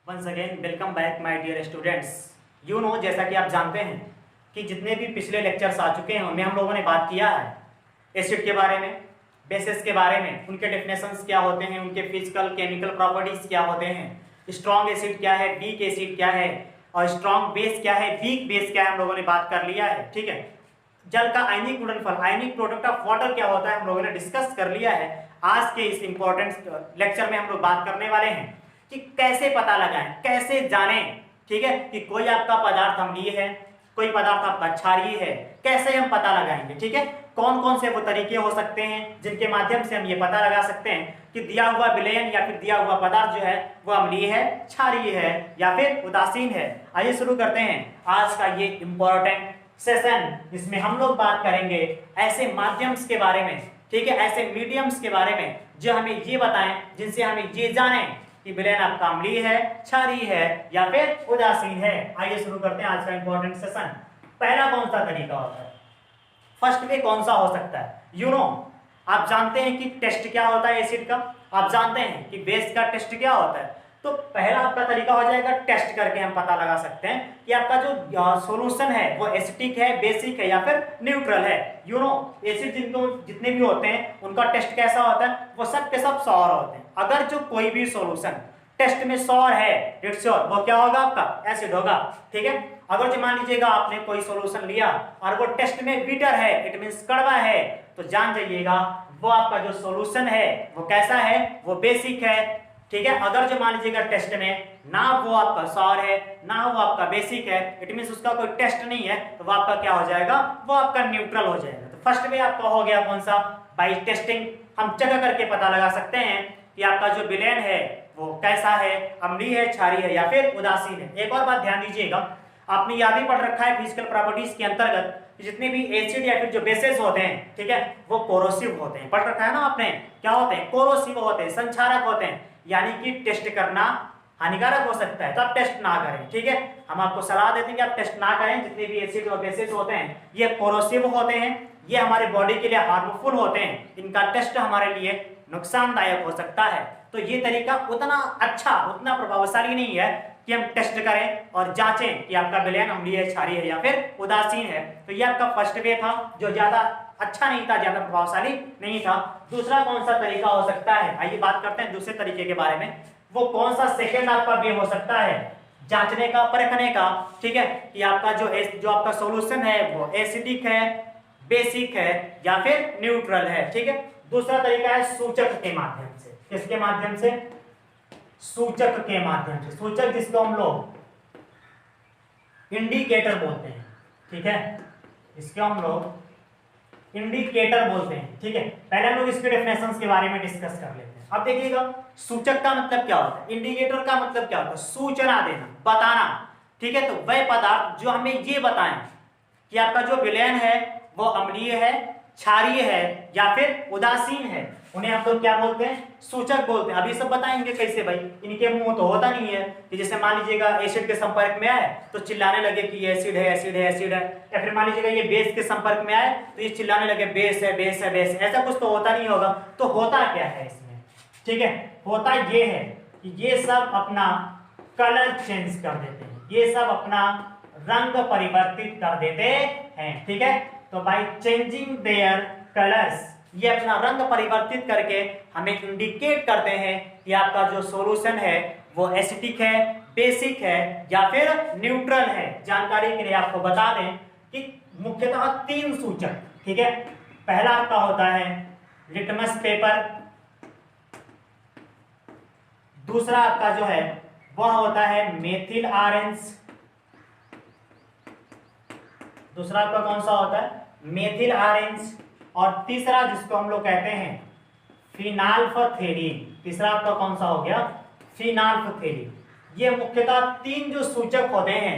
Once again welcome back my dear students. जैसा कि आप जानते हैं कि जितने भी पिछले लेक्चर्स आ चुके हैं उनमें हम लोगों ने बात किया है एसिड के बारे में, बेसिस के बारे में, उनके डेफिनेशंस क्या होते हैं, उनके फिजिकल केमिकल प्रॉपर्टीज क्या होते हैं, स्ट्रॉन्ग एसिड क्या है, वीक एसिड क्या है और स्ट्रॉन्ग बेस क्या है, वीक बेस क्या है, हम लोगों ने बात कर लिया है। ठीक है, जल का आयनिक गुणनफल, आयनिक प्रोडक्ट ऑफ वाटर क्या होता है, हम लोगों ने डिस्कस कर लिया है। आज के इस इंपॉर्टेंट लेक्चर में हम लोग बात करने वाले हैं कि कैसे पता लगाएं, कैसे जानें, ठीक है, कि कोई आपका पदार्थ अम्लीय है, कोई पदार्थ आपका क्षारीय है, कैसे हम पता लगाएंगे। ठीक है, कौन कौन से वो तरीके हो सकते हैं जिनके माध्यम से हम ये पता लगा सकते हैं कि दिया हुआ विलयन या फिर दिया हुआ पदार्थ जो है वो अम्लीय है, क्षारीय है या फिर उदासीन है। आइए शुरू करते हैं आज का ये इंपॉर्टेंट सेशन। इसमें हम लोग बात करेंगे ऐसे माध्यम्स के बारे में, ठीक है, ऐसे मीडियम्स के बारे में जो हमें ये बताएं, जिनसे हमें ये जानें कि विलयन आपका अम्लीय है, क्षारीय है या फिर उदासीन है। आइए शुरू करते हैं आज का इंपॉर्टेंट सेशन। पहला कौन सा तरीका होता है, फर्स्ट वे कौन सा हो सकता है? आप जानते हैं कि टेस्ट क्या होता है एसिड का, आप जानते हैं कि बेस का टेस्ट क्या होता है। तो पहला आपका तरीका हो जाएगा टेस्ट करके हम पता लगा सकते हैं कि आपका जो सॉल्यूशन है वो एसिडिक है, बेसिक है या फिर न्यूट्रल है। एसिड जितने भी होते हैं उनका टेस्ट कैसा होता है, वो सब के सब सौर होते हैं। अगर जो कोई भी सॉल्यूशन टेस्ट में सौर है, इट्स श्योर वो क्या होगा, आपका एसिड होगा। ठीक है, अगर जो मान लीजिएगा आपने कोई सॉल्यूशन लिया और वो टेस्ट में बिटर है, इट मींस कड़वा है, तो जान जाइएगा वो आपका जो सॉल्यूशन है वो कैसा है, वो बेसिक है। ठीक है, अगर जो मान लीजिएगा टेस्ट में ना वो आपका सौर है ना वो आपका बेसिक है, इट मींस उसका कोई टेस्ट नहीं है, तो वो आपका क्या हो जाएगा, वो आपका न्यूट्रल हो जाएगा। तो फर्स्ट वे आपका हो गया कौन सा, बाय टेस्टिंग। हम चेक करके पता लगा सकते हैं कि आपका जो विलयन है वो कैसा है, अम्लीय है, क्षारीय है या फिर उदासीन है। एक और बात ध्यान दीजिएगा, आपने याद ही पढ़ रखा है फिजिकल प्रॉपर्टीज के अंतर्गत जितने भी एसिड या फिर जो बेसेस होते हैं, ठीक है, वो कोरोसिव होते हैं। पढ़ रखा है ना आपने, क्या होते हैं, कोरोसिव होते हैं, संक्षारक होते हैं, यानी कि टेस्ट करना हानिकारक हो सकता है, तो आप टेस्ट ना करें। ठीक है, हम आपको सलाह देते हैं कि आप टेस्ट ना करें। जितने भी एसिड और बेसेस होते हैं ये कोरोसिव होते हैं, ये हमारे बॉडी के लिए हार्मफुल होते हैं, इनका टेस्ट हमारे लिए नुकसानदायक हो सकता है। तो ये तरीका उतना अच्छा, उतना प्रभावशाली नहीं है कि हम टेस्ट करें और जांचें कि आपका विलयन अम्लीय है, क्षारीय है या फिर उदासीन है। तो ये आपका फर्स्ट वे था जो ज्यादा अच्छा नहीं था, ज्यादा प्रभावशाली नहीं था। दूसरा कौन सा तरीका हो सकता है, आइए बात करते हैं दूसरे तरीके के बारे में। वो कौन सा सेकेंड आपका वे हो सकता है जांचने का, परखने का, ठीक है, कि आपका जो आपका सॉल्यूशन है वो एसिडिक है, बेसिक है या फिर न्यूट्रल है। ठीक है, दूसरा तरीका है सूचक के माध्यम से। किसके माध्यम से, सूचक के माध्यम से। सूचक जिसको हम लोग इंडिकेटर बोलते हैं, ठीक है, इसको हम लोग इंडिकेटर बोलते हैं। ठीक है, पहले हम लोग इसके डेफिनेशंस के बारे में डिस्कस कर लेते हैं। अब देखिएगा सूचक का मतलब क्या होता है, इंडिकेटर का मतलब क्या होता है, सूचना देना, बताना। ठीक है, तो वह पदार्थ जो हमें ये बताएं कि आपका जो विलयन है वो अम्लीय है, क्षारीय है या फिर उदासीन है, उन्हें हम लोग क्या बोलते हैं, सूचक बोलते हैं। अभी सब बताएंगे कैसे भाई, इनके मुंह तो होता नहीं है कि जैसे मान लीजिएगा एसिड के संपर्क में आए तो चिल्लाने लगे कि ये एसिड है, एसिड है, एसिड है, या फिर मान लीजिएगा ये बेस के संपर्क में आए तो ये चिल्लाने लगे बेस है, बेस है, बेस है। ऐसा कुछ तो होता नहीं होगा। तो होता क्या है इसमें, ठीक है, होता ये है कि ये सब अपना कलर चेंज कर देते हैं, ये सब अपना रंग परिवर्तित कर देते हैं। ठीक है, तो बाय चेंजिंग देयर कलर्स, ये अपना रंग परिवर्तित करके हमें इंडिकेट करते हैं कि आपका जो सॉल्यूशन है वो एसिडिक है, बेसिक है या फिर न्यूट्रल है। जानकारी के लिए आपको बता दें कि मुख्यतः 3 सूचक, ठीक है, पहला आपका होता है लिटमस पेपर, दूसरा आपका जो है वह होता है मेथिल ऑरेंज, दूसरा आपका कौन सा होता है, मेथिल ऑरेंज, और तीसरा जिसको हम लोग कहते हैं फिनाल्फथेलीन। तीसरा आपका कौन सा हो गया, फिनाल्फथेलीन। ये मुख्यतः 3 जो सूचक होते हैं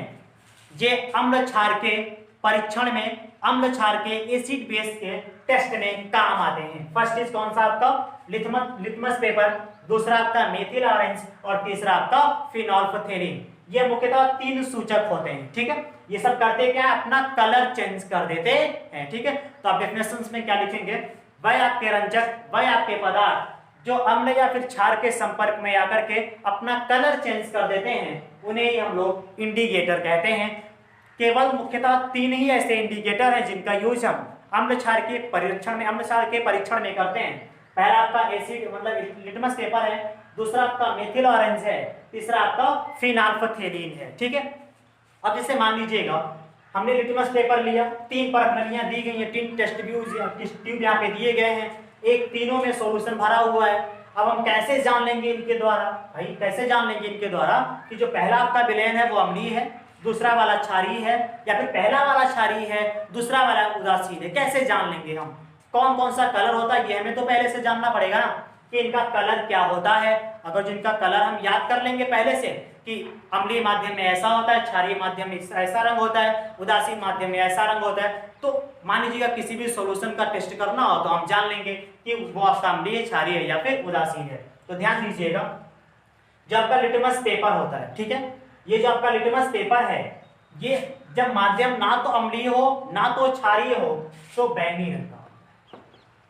ये अम्ल क्षार के परीक्षण में, अम्ल क्षार के एसिड बेस के टेस्ट में काम आते हैं। फर्स्ट इज कौन सा आपका लिटमस पेपर, दूसरा आपका मेथिल ऑरेंज और तीसरा आपका फिनोल्फथेलीन। ये मुख्यतः 3 सूचक होते हैं। ठीक है, ये सब करते क्या है, अपना कलर चेंज कर देते हैं। ठीक है, तो आप डेफिनेशंस में क्या लिखेंगे, वह आपके रंजक, वह आपके पदार्थ जो अम्ल या फिर क्षार के संपर्क में आकर के अपना कलर चेंज कर देते हैं, उन्हें ही हम लोग इंडिकेटर कहते हैं। केवल मुख्यतः 3 ही ऐसे इंडिकेटर हैं जिनका यूज हम अम्ल क्षार के परीक्षण में करते हैं। पहला आपका एसिड मतलब लिटमस पेपर है, दूसरा आपका मेथिल ऑरेंज है, तीसरा आपका फिनाल्फथेलीन है। ठीक है, अब जैसे मान लीजिएगा हमने लिटमस पेपर लिया, 3 परख नलियां दी गई हैं, 3 टेस्ट ट्यूब यहाँ पे दिए गए हैं, एक तीनों में सॉल्यूशन भरा हुआ है। अब हम कैसे जान लेंगे इनके द्वारा, भाई कैसे जान लेंगे इनके द्वारा कि जो पहला आपका विलयन है वो अम्लीय है, दूसरा वाला क्षारीय है, या फिर पहला वाला क्षारीय है, दूसरा वाला उदासीन है। कैसे जान लेंगे हम, कौन कौन सा कलर होता है, ये हमें तो पहले से जानना पड़ेगा ना कि इनका कलर क्या होता है। अगर जिनका कलर हम याद कर लेंगे पहले से कि अम्लीय माध्यम में ऐसा होता है, क्षारीय माध्यम में ऐसा रंग होता है, उदासीन माध्यम में ऐसा रंग होता है, तो मान लीजिएगा किसी भी सॉल्यूशन का टेस्ट करना हो तो हम जान लेंगे कि वो आपका अम्लीय, क्षारीय है या फिर उदासीन है। तो ध्यान दीजिएगा, जो आपका लिटमस पेपर होता है, ठीक है, ये जो आपका लिटमस पेपर है, ये जब माध्यम ना तो अम्लीय हो ना तो क्षारीय हो तो बैंगनी रंग का,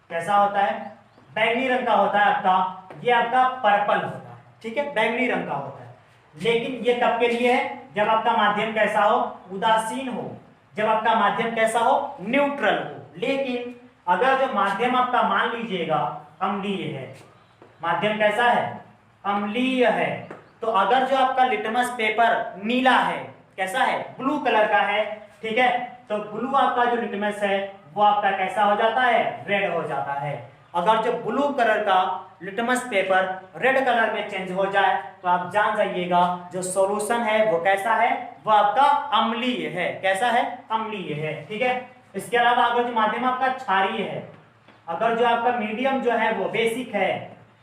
कैसा होता है, बैंगनी रंग का होता है आपका, ये आपका पर्पल होता है। ठीक है, बैंगनी रंग का होता है। लेकिन ये कब के लिए है, जब आपका माध्यम कैसा हो, उदासीन हो, जब आपका माध्यम कैसा हो, न्यूट्रल हो। लेकिन अगर जो माध्यम आपका मान लीजिएगा अम्लीय है, माध्यम कैसा है, अम्लीय है, तो अगर जो आपका लिटमस पेपर नीला है, कैसा है, ब्लू कलर का है, ठीक है, तो ब्लू आपका जो लिटमस है वो आपका कैसा हो जाता है, रेड हो जाता है। अगर जो ब्लू कलर का लिटमस पेपर रेड कलर में चेंज हो जाए तो आप जान जाइएगा जो सॉल्यूशन है वो कैसा है, वो आपका अम्लीय है। कैसा है, अम्लीय है। ठीक है, इसके अलावा अगर जो माध्यम आपका क्षारीय है, अगर जो आपका मीडियम जो है वो बेसिक है,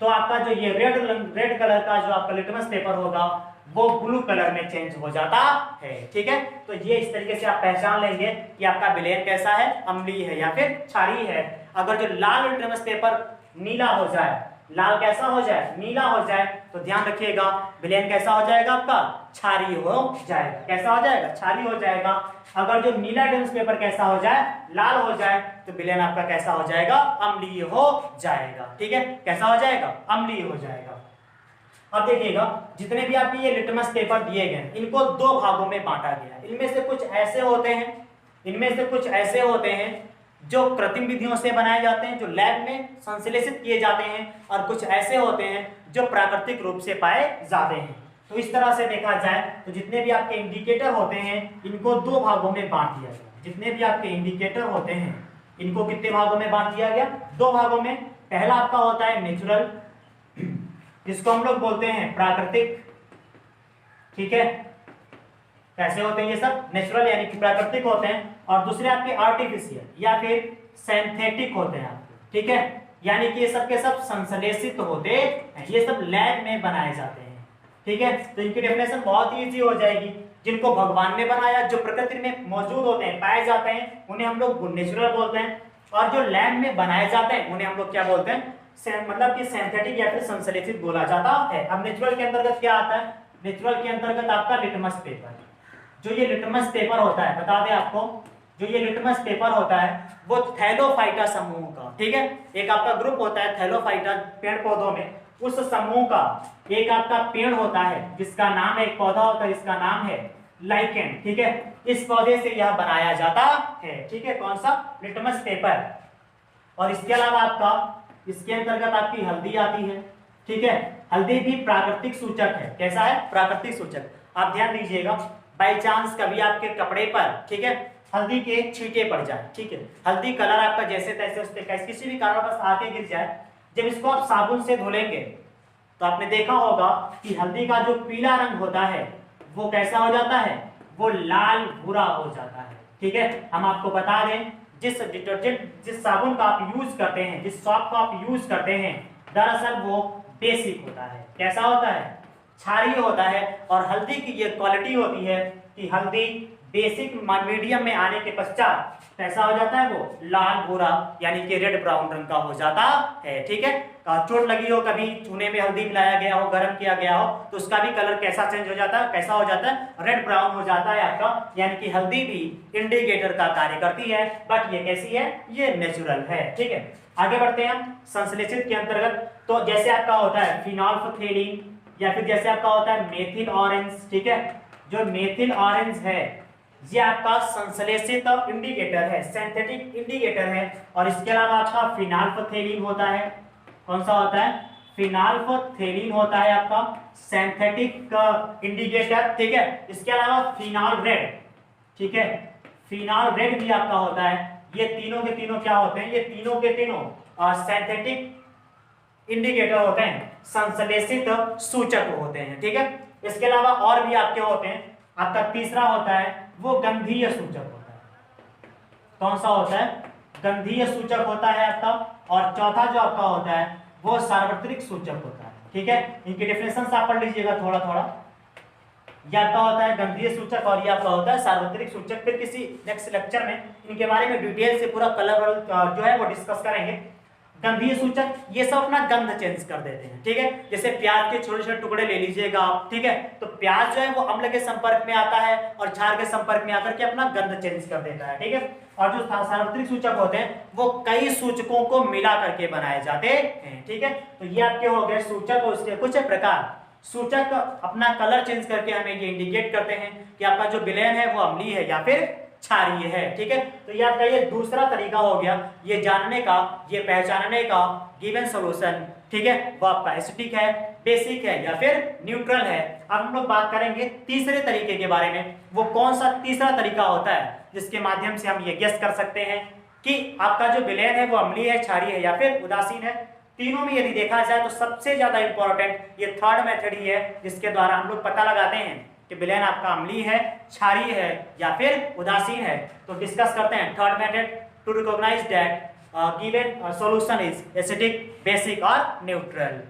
तो आपका जो ये रेड कलर का जो आपका लिटमस पेपर होगा वो ब्लू कलर में चेंज हो जाता है। ठीक है, तो ये इस तरीके से आप पहचान लेंगे कि आपका विलयन कैसा है, अम्लीय है या फिर क्षारीय है। अगर जो लाल लिटमस पेपर नीला हो जाए, लाल कैसा हो जाए, नीला हो जाए, तो ध्यान रखिएगा विलयन कैसा हो जाएगा, आपका क्षारीय हो जाएगा। कैसा हो जाएगा, क्षारीय हो जाएगा। अगर जो नीला लिटमस पेपर कैसा हो जाए, लाल हो जाए, तो विलयन आपका कैसा हो जाएगा, अम्लीय हो जाएगा। ठीक है, कैसा हो जाएगा, अम्लीय हो जाएगा। अब देखिएगा जितने भी आपके ये लिटमस पेपर दिए गए इनको 2 भागों में बांटा गया है। इनमें से कुछ ऐसे होते हैं जो कृत्रिम विधियों से बनाए जाते हैं, जो लैब में संश्लेषित किए जाते हैं, और कुछ ऐसे होते हैं जो प्राकृतिक रूप से पाए जाते हैं। तो इस तरह से देखा जाए तो जितने भी आपके इंडिकेटर होते हैं इनको 2 भागों में बांट दिया गया। जितने भी आपके इंडिकेटर होते हैं इनको कितने भागों में बांट दिया गया, 2 भागों में। पहला आपका होता है नेचुरल, जिसको हम लोग बोलते हैं प्राकृतिक। ठीक है, कैसे होते हैं ये सब, नेचुरल यानी कि प्राकृतिक होते हैं, और दूसरे आपके आर्टिफिशियल या फिर सिंथेटिक होते हैं आपके। ठीक है, यानी कि ये सब के सब संश्लेषित होते हैं, ये सब लैब में बनाए जाते हैं। ठीक है, तो इनकी डेफिनेशन बहुत ही इजी हो जाएगी। जिनको भगवान ने बनाया, जो प्रकृति में मौजूद होते हैं, पाए जाते हैं, उन्हें हम लोग नेचुरल बोलते हैं, और जो लैब में बनाए जाते हैं उन्हें हम लोग क्या बोलते हैं, मतलब कि सिंथेटिक या फिर संश्लेषित बोला जाता है। अब नेचुरल के अंतर्गत क्या आता है, नेचुरल के अंतर्गत आपका लिटमस पेपर। जो ये लिटमस पेपर होता है, बता दें आपको, जो ये लिटमस पेपर होता है वो थैलोफाइटा समूह का, ठीक है, एक आपका ग्रुप होता है थैलोफाइटा पेड़ पौधों में, उस समूह का एक आपका पेड़ होता है जिसका नाम है, एक पौधा होता है जिसका नाम है लाइकेन। ठीक है, इस पौधे से यह बनाया जाता है। ठीक है, कौन सा, लिटमस पेपर। और इसके अलावा आपका इसके अंतर्गत आपकी हल्दी आती है। ठीक है, हल्दी भी प्राकृतिक सूचक है। कैसा है, प्राकृतिक सूचक। आप ध्यान दीजिएगा, बाई चांस कभी आपके कपड़े पर, ठीक है, हल्दी के छींटे पड़ जाए, ठीक है, हल्दी कलर आपका जैसे तैसे उस पे किसी भी कारणवश आके गिर जाए, जब इसको आप साबुन से धुलेंगे तो आपने देखा होगा कि हल्दी का जो पीला रंग होता है वो कैसा हो जाता है, वो लाल भूरा हो जाता है। ठीक है, हम आपको बता दें जिस डिटर्जेंट, जिस साबुन का आप यूज करते हैं, जिस सॉप का आप यूज करते हैं, दरअसल वो बेसिक होता है। कैसा होता है, क्षारीय होता है। और हल्दी की ये क्वालिटी होती है कि हल्दी बेसिक मीडियम में आने के पश्चात कैसा हो जाता है, वो लाल भूरा यानी कि रेड ब्राउन रंग का हो जाता है। ठीक है, चोट लगी हो, कभी चूने में हल्दी मिलाया गया हो, गर्म किया गया हो, तो उसका भी कलर कैसा चेंज हो जाता है, कैसा हो जाता है, रेड ब्राउन हो जाता है आपका। यानी कि हल्दी भी इंडिकेटर का कार्य करती है, बट ये कैसी है, ये नेचुरल है। ठीक है, आगे बढ़ते हैं हम संश्लेषित के अंतर्गत। तो जैसे आपका होता है फिनोल्फथेलीन, या फिर जैसे आपका होता है मेथिल ऑरेंज। ठीक है, जो मेथिल ऑरेंज है ये आपका संश्लेषित इंडिकेटर है, सिंथेटिक इंडिकेटर है। और इसके अलावा आपका फिनाल्फथेलीन होता है, कौन सा होता है, फिनाल्फथेलीन होता है आपका सिंथेटिक इंडिकेटर। ठीक है, इसके अलावा फिनॉल रेड, ठीक है, फिनॉल रेड भी आपका होता है। ये तीनों के तीनों क्या होते हैं, ये तीनों के तीनों सिंथेटिक इंडिकेटर होते हैं, संश्लेषित सूचक होते हैं। ठीक है, इसके अलावा और भी आपके होते हैं। आपका तीसरा होता है वो गंधीय सूचक होता है। कौन सा होता है, गंधीय सूचक होता है आपका। और चौथा जो आपका होता है वो सार्वत्रिक सूचक होता है। ठीक है, इनके डेफिनेशन आप पढ़ लीजिएगा थोड़ा थोड़ा। ये आपका होता है गंधीय सूचक और ये आपका होता है सार्वत्रिक सूचक। फिर किसी नेक्स्ट लेक्चर में इनके बारे में डिटेल से पूरा कलर जो है वो डिस्कस करेंगे। गंधीय सूचक ये सब अपना गंध चेंज कर देते हैं। ठीक है, जैसे प्याज के छोटे छोटे टुकड़े ले लीजिएगा आप। ठीक है, तो प्याज जो है वो अम्ल के संपर्क में आता है और क्षार के संपर्क में आकर के अपना गंध चेंज कर देता है। ठीक है, और जो सार्वत्रिक सूचक होते हैं वो कई सूचकों को मिला करके बनाए जाते हैं। ठीक है, तो ये आपके हो गए सूचक और उसके कुछ प्रकार। सूचक अपना कलर चेंज करके हमें ये इंडिकेट करते हैं कि आपका जो विलयन है वो अम्लीय है या फिर क्षारीय है। ठीक है, तो ये आपका ये दूसरा तरीका हो गया ये जानने का, ये पहचानने का गिवन सॉल्यूशन। ठीक है, वो आपका एसिडिक है, बेसिक है या फिर न्यूट्रल है। अब हम लोग बात करेंगे तीसरे तरीके के बारे में। वो कौन सा तीसरा तरीका होता है जिसके माध्यम से हम ये गेस कर सकते हैं कि आपका जो विलयन है वो अम्लीय है, क्षारीय है या फिर उदासीन है। तीनों में यदि देखा जाए तो सबसे ज्यादा इंपॉर्टेंट ये थर्ड मेथड ही है, जिसके द्वारा हम लोग पता लगाते हैं कि विलयन आपका अम्लीय है, क्षारीय है या फिर उदासीन है। तो डिस्कस करते हैं third method to recognise that given solution is acidic, basic और न्यूट्रल।